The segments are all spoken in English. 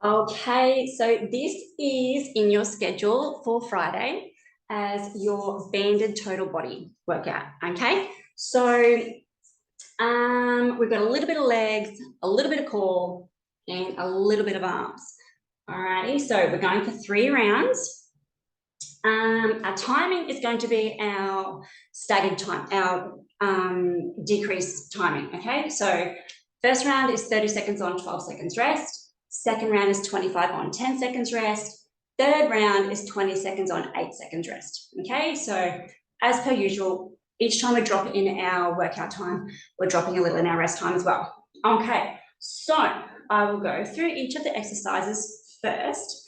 Okay, so this is in your schedule for Friday as your banded total body workout. Okay, so we've got a little bit of legs, a little bit of core, and a little bit of arms. Alrighty, so we're going for 3 rounds. Our timing is going to be our staggered time, our decreased timing. Okay, so first round is 30 seconds on, 12 seconds rest. Second round is 25 on, 10 seconds rest. Third round is 20 seconds on, 8 seconds rest. Okay, so as per usual, each time we drop in our workout time, we're dropping a little in our rest time as well. Okay, so I will go through each of the exercises first.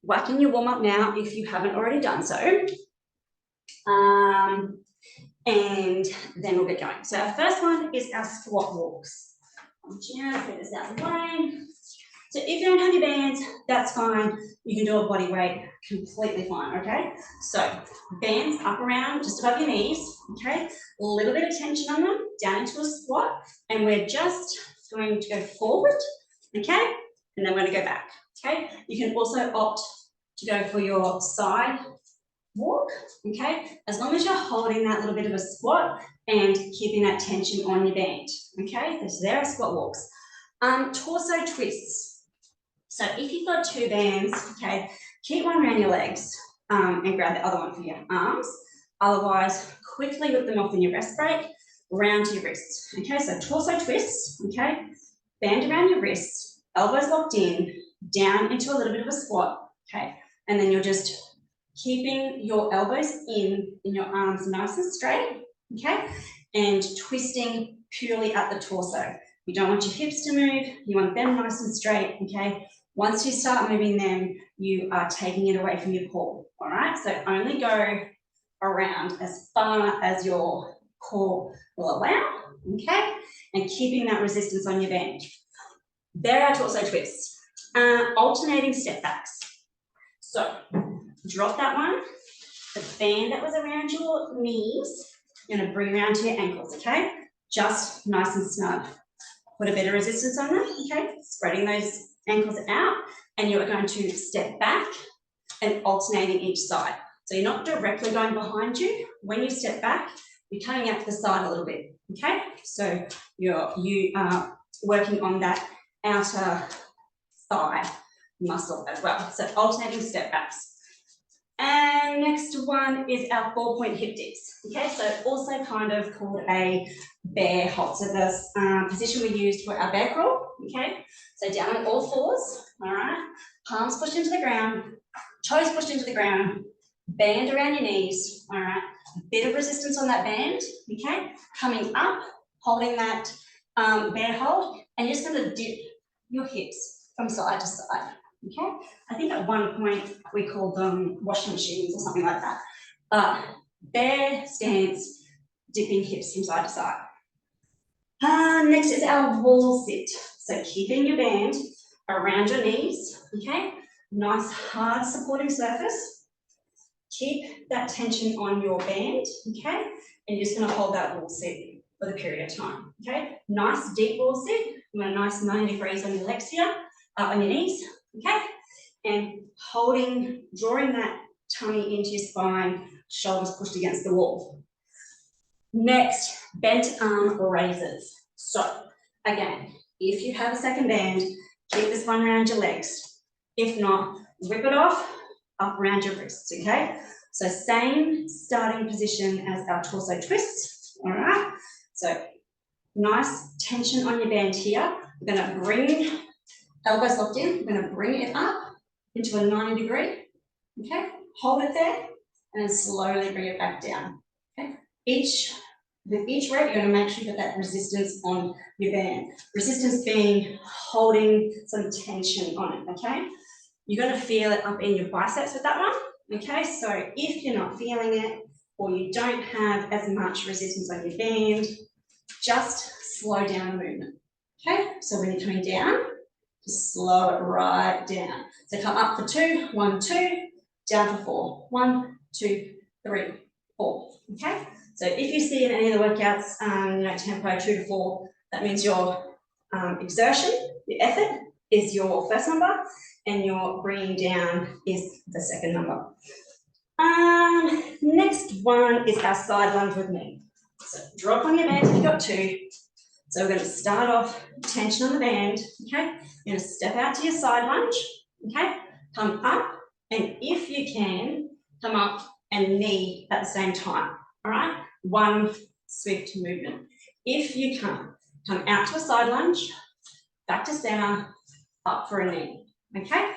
Whacking your warm up now if you haven't already done so. And then we'll get going. So our first one is our squat walks. I'm just going to put this out of the way. So if you don't have your bands, that's fine. You can do a body weight, completely fine, okay? So bands up around just above your knees, okay? A little bit of tension on them, down into a squat, and we're just going to go forward, okay? And then we're going to go back, okay? You can also opt to go for your side walk, okay? As long as you're holding that little bit of a squat and keeping that tension on your band, okay? So there are squat walks. Torso twists. So if you've got 2 bands, okay, keep one around your legs and grab the other one for your arms. Otherwise, quickly whip them off in your rest break, round to your wrists, okay? So torso twists, okay? Band around your wrists, elbows locked in, down into a little bit of a squat, okay? And then you're just keeping your elbows in your arms nice and straight, okay? And twisting purely at the torso. You don't want your hips to move, you want them nice and straight, okay? Once you start moving them, you are taking it away from your core, all right? So only go around as far as your core will allow, okay? And keeping that resistance on your band. There are torso twists. Alternating step backs. So drop that one. The band that was around your knees, you're going to bring around to your ankles, okay? Just nice and snug. Put a bit of resistance on them, okay? Spreading those ankles out, and you're going to step back and alternating each side. So you're not directly going behind you. When you step back, you're coming out to the side a little bit, okay? So you are working on that outer thigh muscle as well. So alternating step backs. And next one is our 4-point hip dips. Okay, so also kind of called a bear hold. So the position we used for our bear crawl. Okay, so down on all fours. All right, palms pushed into the ground, toes pushed into the ground, band around your knees. All right, bit of resistance on that band. Okay, coming up, holding that bear hold, and you're just going to dip your hips from side to side. Okay, I think at one point we called them washing machines or something like that. Bear stance, dipping hips from side to side. Next is our wall sit. So keeping your band around your knees, okay? Nice hard supporting surface. Keep that tension on your band, okay? And you're just gonna hold that wall sit for the period of time, okay? Nice deep wall sit. You want a nice 90 degrees on your legs here, on your knees. Okay, and holding, drawing that tummy into your spine, shoulders pushed against the wall. Next, bent arm raises. So again, if you have a second band, keep this one around your legs. If not, whip it off, up around your wrists, okay? So same starting position as our torso twists, all right? So nice tension on your band here. We're gonna bring elbows locked in, we're going to bring it up into a 90 degree, okay? Hold it there, and then slowly bring it back down, okay? With each rep, you're going to make sure you get that resistance on your band. Resistance being holding some tension on it, okay? You're going to feel it up in your biceps with that one, okay? So if you're not feeling it, or you don't have as much resistance on your band, just slow down the movement, okay? So when you're coming down, just slow it right down. So come up for 2, 1, 2, down for 4, 1, 2, 3, 4. Okay. So if you see in any of the workouts, tempo 2 to 4, that means your exertion, your effort is your first number, and your bringing down is the second number. Next one is our side lunge with me. So drop on your band if you've got two. So we're going to start off tension on the band, okay? You're going to step out to your side lunge, okay? Come up, and if you can, come up and knee at the same time, all right? One swift movement. If you can't, come out to a side lunge, back to center, up for a knee, okay?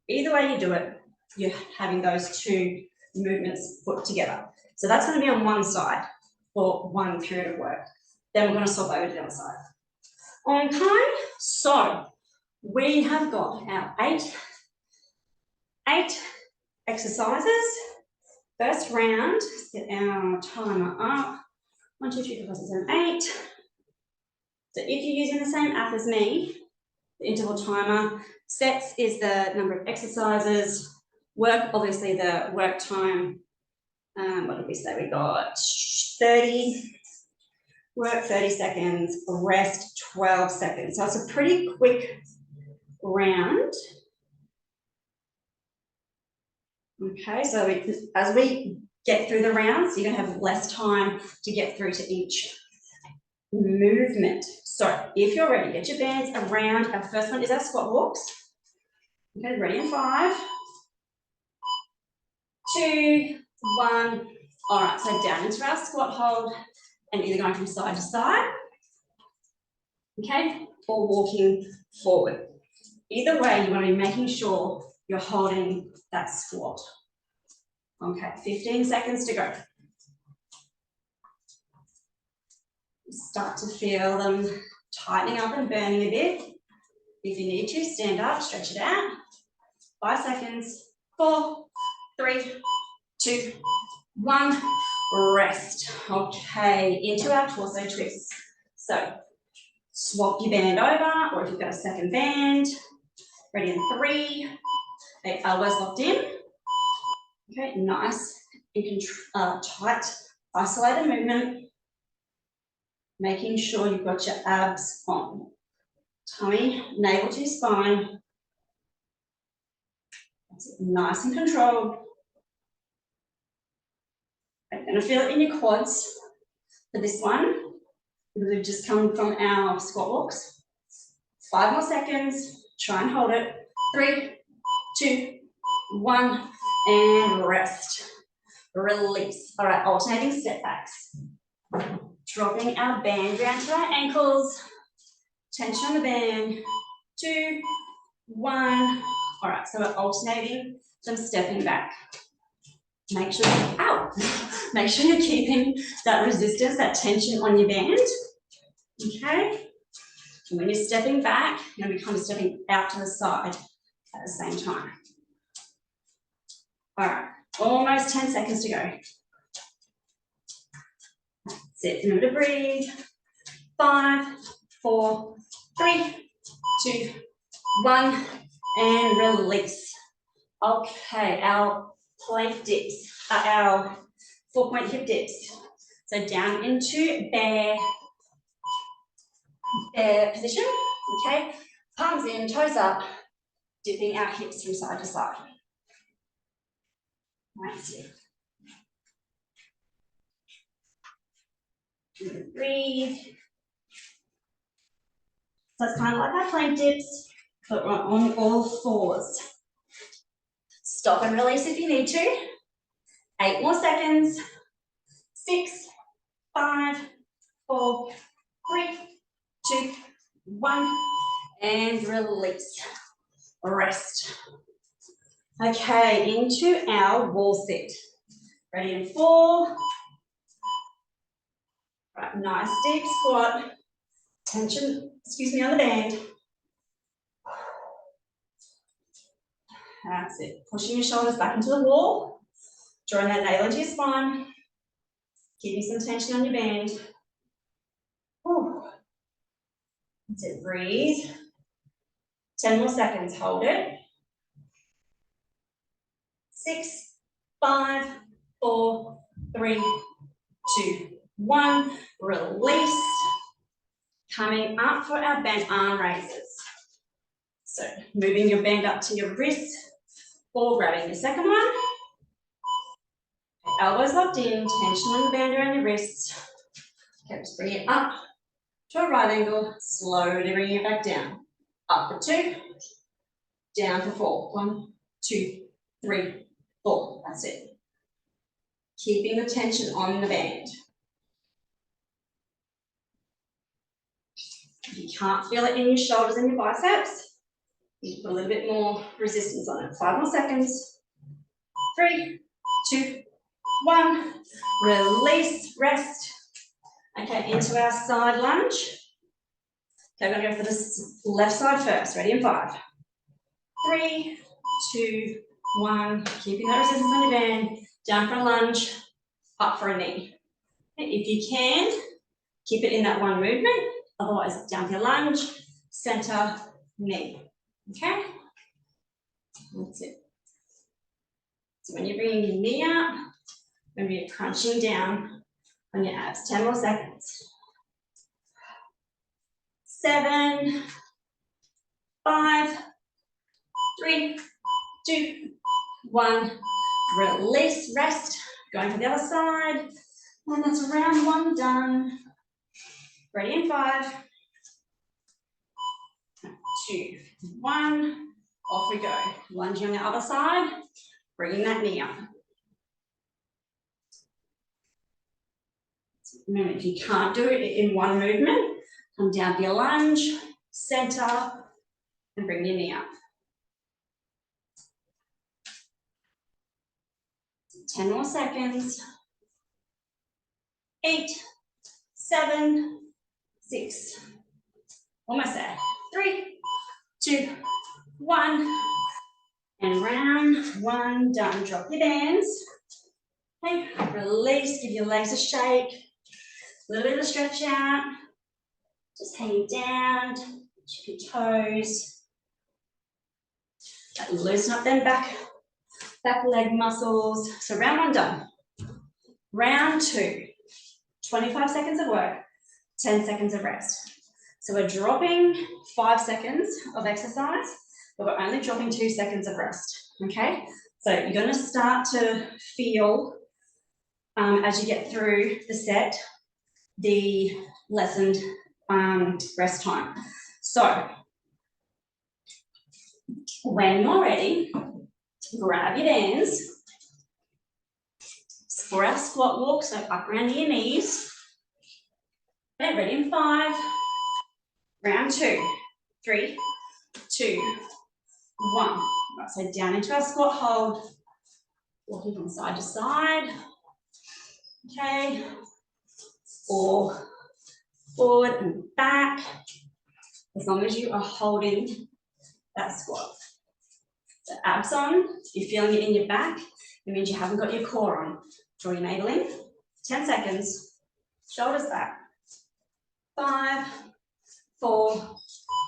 Either way you do it, you're having those two movements put together. So that's going to be on one side for one period of work. Then we're going to swap over to the other side. Okay, so we have got our eight exercises. First round, let's get our timer up. 1, 2, 3, 4, 5, 6, 7, 8. So if you're using the same app as me, the interval timer, sets is the number of exercises, work, obviously the work time, what did we say? We got 30, work 30 seconds, rest 12 seconds. So it's a pretty quick round. Okay, so as we get through the rounds, you're going to have less time to get through to each movement. So if you're ready, get your bands around. Our first one is our squat walks. Okay, ready in 5, 2, 1. All right, so down into our squat hold and either going from side to side, okay, or walking forward. Either way, you want to be making sure you're holding that squat. Okay, 15 seconds to go. Start to feel them tightening up and burning a bit. If you need to, stand up, stretch it out. 5 seconds, 4, 3, 2, 1, rest. Okay, into our torso twists. So swap your band over, or if you've got a second band, ready in 3, elbows locked in. Okay, nice and tight, isolated movement. Making sure you've got your abs on. Tummy, navel to your spine. That's it, nice and controlled. You're going to feel it in your quads for this one. We've just come from our squat walks. 5 more seconds. Try and hold it. 3, 2, 1, and rest. Release. All right, alternating step backs. Dropping our band down to our ankles. Tension on the band. 2, 1. All right, so we're alternating some stepping back. Make sure, make sure you're keeping that resistance, that tension on your band. Okay. And when you're stepping back, you're going to be kind of stepping out to the side at the same time. All right, almost 10 seconds to go. That's it. Remember to breathe. 5, 4, 3, 2, 1, and release. Okay, our plank dips are our 4-point hip dips. So down into bear position, okay? Palms in, toes up, dipping our hips from side to side. That's it. Breathe. So it's kind of like our plank dips, but we're on all fours. Stop and release if you need to. 8 more seconds. 6, 5, 4, 3, 2, 1, and release. Rest. Okay, into our wall sit. Ready in 4. Right, nice deep squat. Tension, on the band. That's it. Pushing your shoulders back into the wall. Drawing that navel into your spine. Keeping some tension on your band. Whew. That's it. Breathe. 10 more seconds. Hold it. 6, 5, 4, 3, 2, 1. Release. Coming up for our bent arm raises. So moving your band up to your wrist or grabbing your second one. Elbows locked in, tension on the band around your wrist. Okay, just bring it up to a right angle, slowly bringing it back down. Up for 2, down for 4. 1, 2, 3, 4. That's it. Keeping the tension on the band. If you can't feel it in your shoulders and your biceps, you put a little bit more resistance on it. 5 more seconds. 3, 2, 1. Release, rest. Okay, into our side lunge. Okay, we're going to go for this left side first. Ready in 5, 3, 2, 1. Keeping that resistance on your band. Down for a lunge, up for a knee. Okay, if you can, keep it in that one movement. Otherwise, down for your lunge, center, knee. Okay? That's it. So when you're bringing your knee up, remember you're crunching down on your abs. 10 more seconds. 7, 5, 3, 2, 1. Release, rest. Going to the other side. And that's round 1 done. Ready in 5, 2, 1. Off we go. Lunging on the other side. Bringing that knee up. Remember, if you can't do it in one movement, come down for your lunge, center, and bring your knee up. 10 more seconds. 8, 7, 6. Almost there. 3, 2, 1. And round 1 done. Drop your bands. Okay, release, give your legs a shake. A little bit of a stretch out. Just hang down, tip your toes. Loosen up them back leg muscles. So round 1 done. Round 2, 25 seconds of work, 10 seconds of rest. So we're dropping 5 seconds of exercise, but we're only dropping 2 seconds of rest, okay? So you're gonna start to feel, as you get through the set, the lessened rest time. So when you're ready, grab your bands for our squat walk, so up around your knees. Okay, ready in 5, round 2, 3, 2, 1. Right, so down into our squat hold, walking from side to side. Okay, or forward and back, as long as you are holding that squat. So abs on, you're feeling it in your back, it means you haven't got your core on. Draw your navel in, 10 seconds, shoulders back. 5, 4,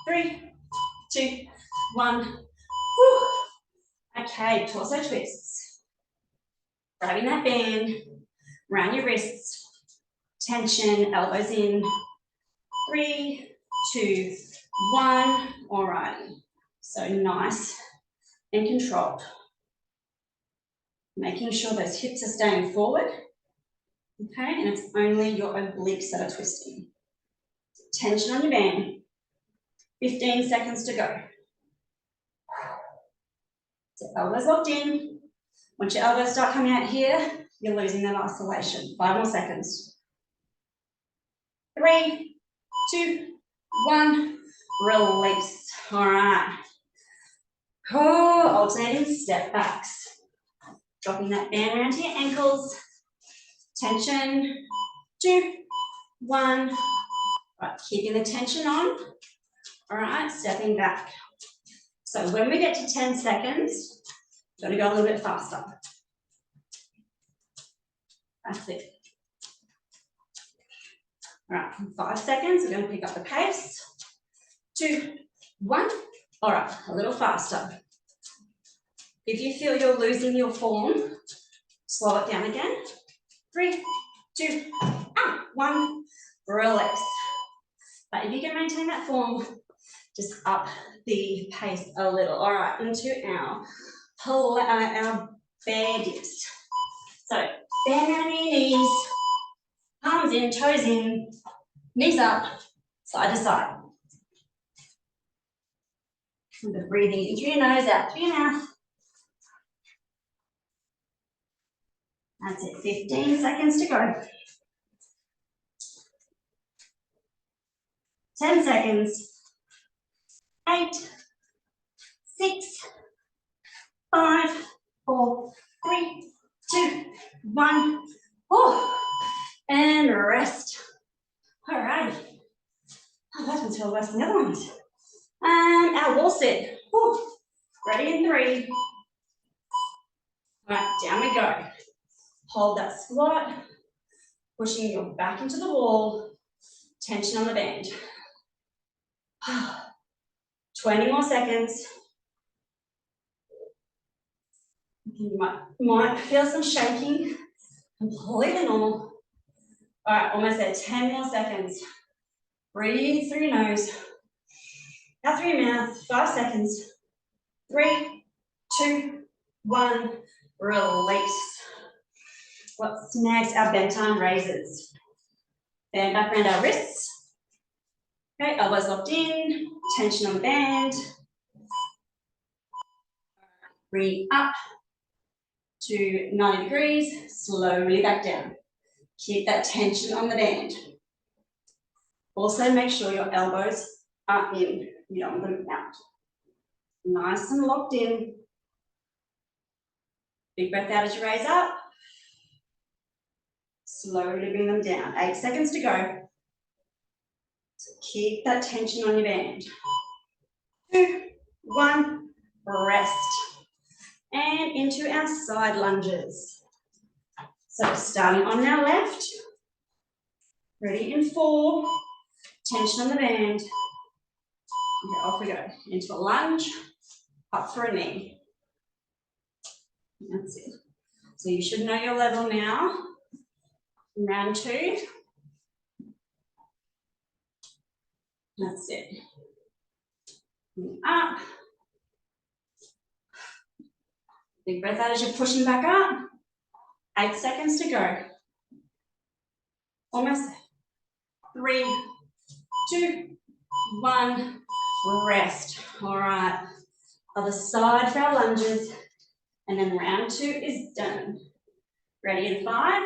3, 2, 1. Whew. Okay, torso twists. Grabbing that band, round your wrists, tension, elbows in. 3, 2, 1. Alrighty. So nice and controlled. Making sure those hips are staying forward. Okay, and it's only your obliques that are twisting. Tension on your band. 15 seconds to go. So elbows locked in. Once your elbows start coming out here, you're losing that isolation. 5 more seconds. 3, 2, 1. Release. All right. Oh, alternating step backs. Dropping that band around to your ankles. Tension. 2, 1. Right, keeping the tension on. All right, stepping back. So when we get to 10 seconds, you've got to go a little bit faster. That's it. All right, 5 seconds, we're going to pick up the pace. 2, 1. All right, a little faster. If you feel you're losing your form, slow it down again. 3, 2, 1. Release. But if you can maintain that form, just up the pace a little. All right, into our bear dips. So bend down your knees, palms in, toes in, knees up, side to side. And breathing in through your nose, out through your mouth. That's it, 15 seconds to go. 10 seconds. 8, 6, 5, 4, 3, 2, 1. Oh, and rest. All right. Oh, that one's feel worse than the other ones. Our wall sit. Oh, ready in 3. All right, down we go. Hold that squat, pushing your back into the wall, tension on the band. 20 more seconds. You might feel some shaking, completely normal. All right, almost there, 10 more seconds. Breathe through your nose, out through your mouth, 5 seconds. 3, 2, 1, release. What's next? Our bent arm raises. Band back around our wrists. Okay, elbows locked in, tension on the band. Bring up to 90 degrees, slowly back down. Keep that tension on the band. Also make sure your elbows are in, you don't want them out. Nice and locked in. Big breath out as you raise up. Slowly bring them down. 8 seconds to go. So keep that tension on your band. 2, 1, rest. And into our side lunges. So starting on our left. Ready in 4. Tension on the band. Okay, off we go. Into a lunge. Up for a knee. That's it. So you should know your level now. Round 2. That's it. Up. Big breath out as you're pushing back up. 8 seconds to go. Almost there. 3, 2, 1. Rest. All right. Other side for our lunges. And then round 2 is done. Ready in 5.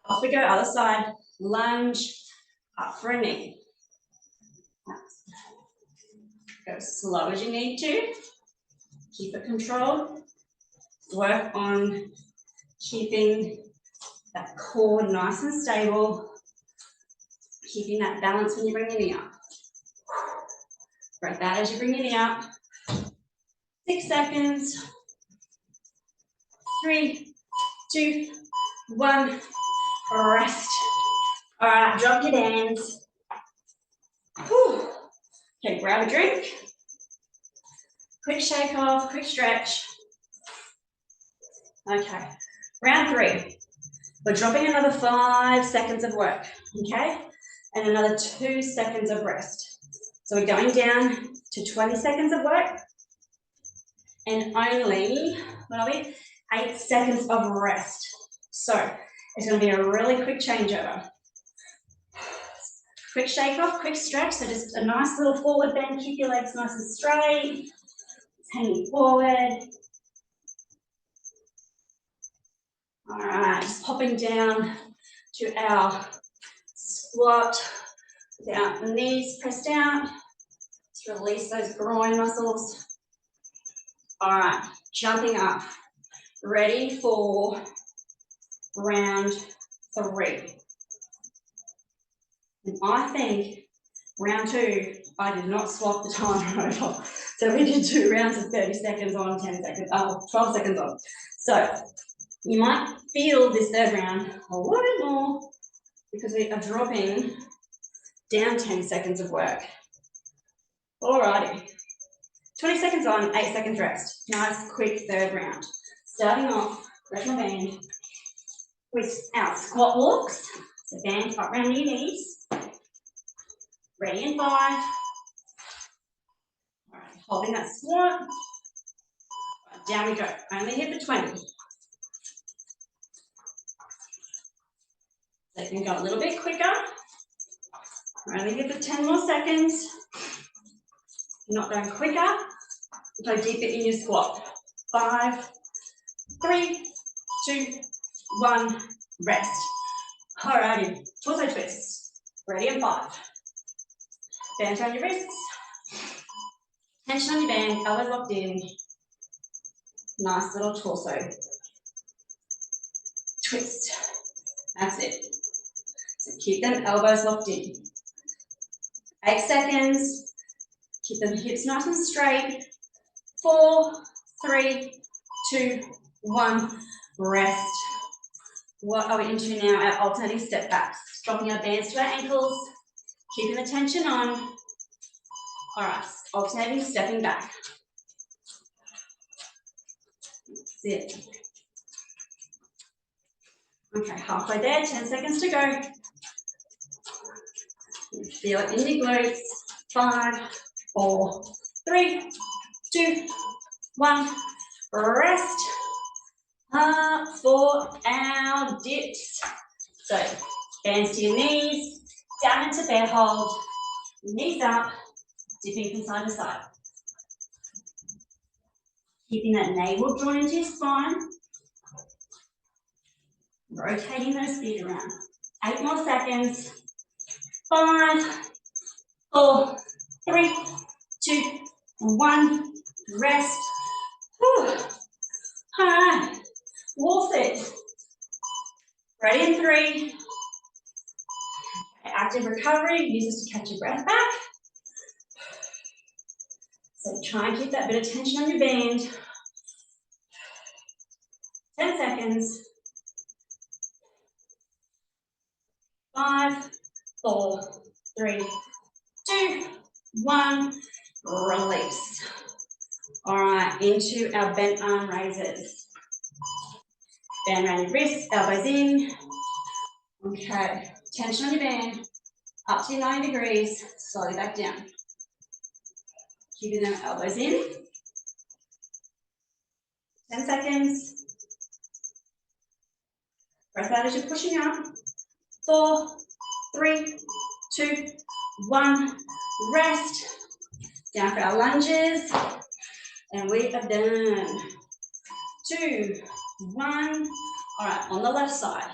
Off we go, other side. Lunge, up for a knee. Go as slow as you need to. Keep it controlled. Work on keeping that core nice and stable. Keeping that balance when you bring your knee up. Breath out as you bring your knee up. 6 seconds. 3, 2, 1. Rest. All right, drop your hands. Whew. Okay, grab a drink. Quick shake off, quick stretch. Okay, round 3. We're dropping another 5 seconds of work, okay? And another 2 seconds of rest. So we're going down to 20 seconds of work and only, what are we? 8 seconds of rest. So it's going to be a really quick changeover. Quick shake off, quick stretch. So just a nice little forward bend. Keep your legs nice and straight. Hanging forward. All right, just popping down to our squat. Down, the knees pressed down. Just release those groin muscles. All right, jumping up. Ready for round 3. And I think round 2, I did not swap the timer over. So we did 2 rounds of 30 seconds on, 10 seconds, 12 seconds on. So you might feel this 3rd round a little bit more because we are dropping down 10 seconds of work. Alrighty. 20 seconds on, 8 seconds rest. Nice, quick 3rd round. Starting off, grab my band with our squat walks. So band up around your knees. Ready in 5. All right, holding that squat. Right, down we go. Only here for 20. So you can go a little bit quicker. We're only here for 10 more seconds. You're not going quicker. Go deeper in your squat. 5, 3, 2, 1, rest. Alrighty, torso twists. Ready in 5. Bands around your wrists. Tension on your band, elbows locked in. Nice little torso twist. That's it. So keep them elbows locked in. 8 seconds. Keep them hips nice and straight. 4, 3, 2, 1. Rest. What are we into now? Our alternating step backs. Dropping our bands to our ankles. Keeping the tension on. All right, alternating stepping back. That's it. Okay, halfway there, 10 seconds to go. Feel it in your glutes. 5, 4, 3, 2, 1. Rest. Up for our dips. So, hands to your knees, down into bear hold, knees up, dipping from side to side. Keeping that navel drawn into your spine. Rotating those feet around. 8 more seconds. 5, 4, 3, 2, 1. Rest. Whew. All right. Wall sit. Ready in 3. Active recovery. Use this to catch your breath back. So try and keep that bit of tension on your band. 10 seconds. 5, 4, 3, 2, 1. Release. All right, into our bent arm raises. Band around your wrists, elbows in. Okay, tension on your band. Up to 90 degrees, slowly back down. Keeping them elbows in. 10 seconds. Breath out as you're pushing up. 4, 3, 2, 1. Rest. Down for our lunges. And we are done. 2, 1. All right, on the left side.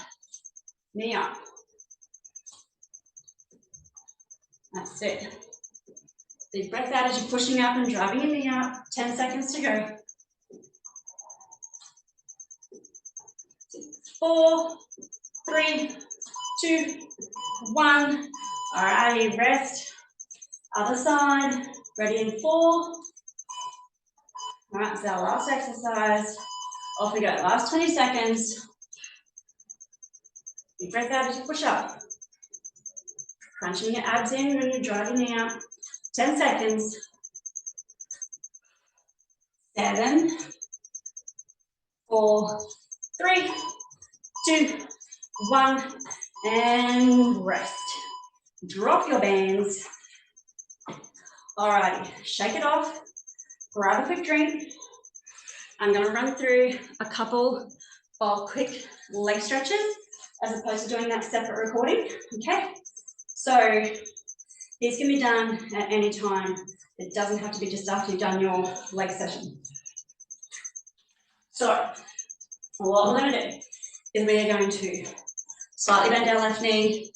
Knee up. That's it. Big breath out as you're pushing up and driving your knee up. 10 seconds to go. 4, 3, 2, 1. All righty, rest. Other side. Ready in 4. All right, so our last exercise. Off we go. Last 20 seconds. Big breath out as you push up. Crunching your abs in when you're driving knee up. 10 seconds. 7, 4, 3, 2, 1, and rest. Drop your bands. Alrighty, shake it off. Grab a quick drink. I'm going to run through a couple of quick leg stretches as opposed to doing that separate recording. Okay, so these can be done at any time. It doesn't have to be just after you've done your leg session. So what we're going to do is we are going to slightly bend our left knee,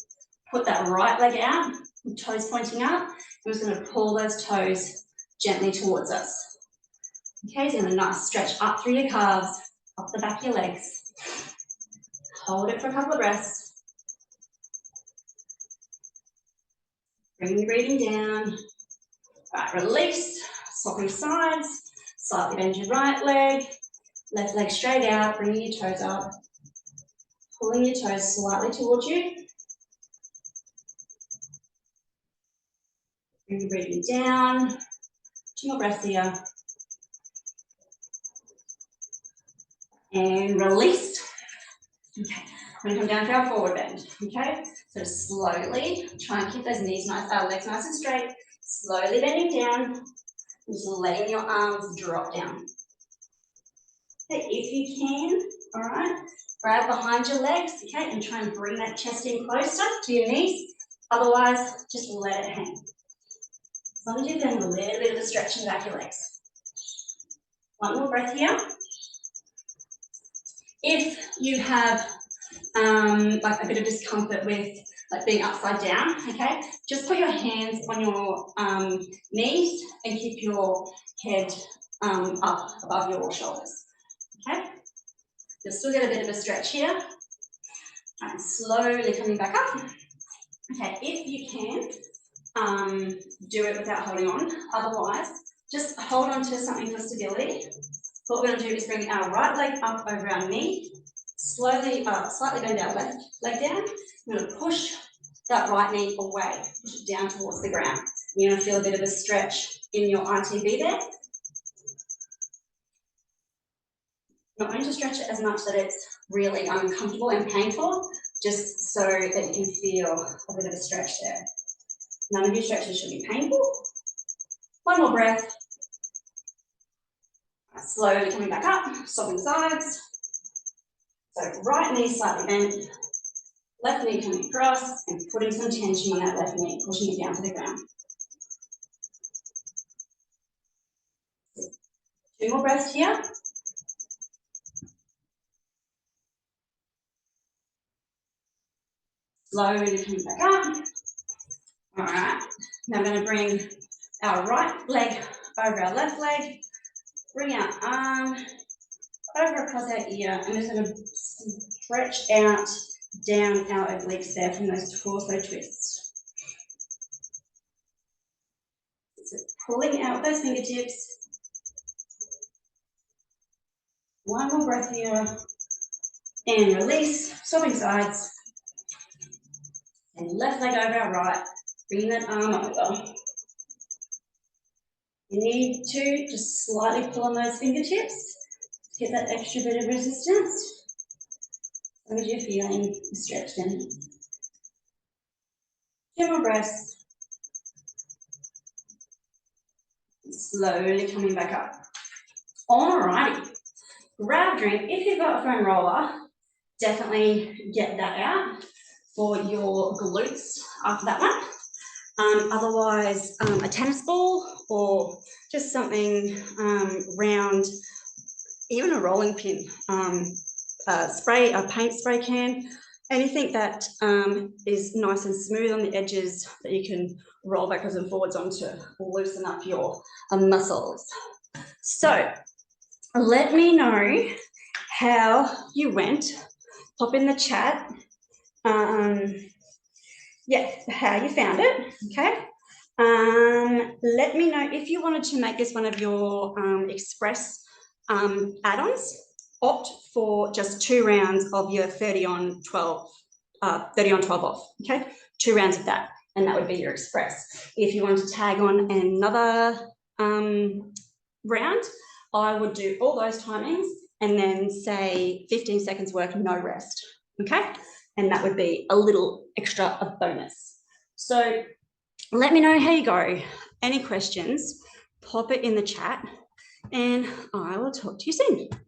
put that right leg out, toes pointing up. We're just going to pull those toes gently towards us. Okay, so a nice stretch up through your calves, up the back of your legs. Hold it for a couple of breaths. Bring the breathing down. Right, release, swapping sides. Slightly bend your right leg, left leg straight out, bringing your toes up. Pulling your toes slightly towards you. Bring the breathing down. 2 more breaths here. And release. Okay, I'm going to come down to our forward bend. Okay, So slowly try and keep those legs nice and straight. Slowly bending down, just letting your arms drop down. Okay, if you can, all right, grab behind your legs, okay, and try and bring that chest in closer to your knees. Otherwise, just let it hang. As long as you're getting a little bit of a stretch in the back of your legs. One more breath here. If you have like a bit of discomfort with like being upside down, okay, just put your hands on your knees and keep your head up above your shoulders, okay? You'll still get a bit of a stretch here. And slowly coming back up. Okay, if you can, do it without holding on. Otherwise, just hold on to something for stability. What we're going to do is bring our right leg up over our knee. Slowly, slightly bend our left leg down. We're going to push that right knee away, push it down towards the ground. You're going to feel a bit of a stretch in your ITB there. Not going to stretch it as much that it's really uncomfortable and painful, just so that you can feel a bit of a stretch there. None of your stretches should be painful. One more breath. Slowly coming back up, swapping sides. So right knee slightly bent, left knee coming across and putting some tension on that left knee, pushing it down to the ground. 2 more breaths here. Slowly coming back up. All right, now we're going to bring our right leg over our left leg, bring our arm over across our ear, and we're just going to stretch out down our obliques there from those torso twists. So pulling out those fingertips. One more breath here, and release, swapping sides. And left leg over our right, bring that arm over. You need to just slightly pull on those fingertips to get that extra bit of resistance. As long as you're feeling the stretch then. 2 more breaths. Slowly coming back up. Alrighty, grab a drink. If you've got a foam roller, definitely get that out for your glutes after that one. Otherwise, a tennis ball or just something round, even a rolling pin, a paint spray can, anything that is nice and smooth on the edges that you can roll backwards and forwards on to loosen up your muscles. So let me know how you went. Pop in the chat. Yeah, how you found it, okay? Let me know if you wanted to make this one of your express add-ons. Opt for just 2 rounds of your 30 on 12 off, okay? 2 rounds of that, and that would be your express. If you want to tag on another round, I would do all those timings and then say 15 seconds work, no rest, okay? And that would be a little extra of bonus. So let me know how you go. Any questions, pop it in the chat, and I will talk to you soon.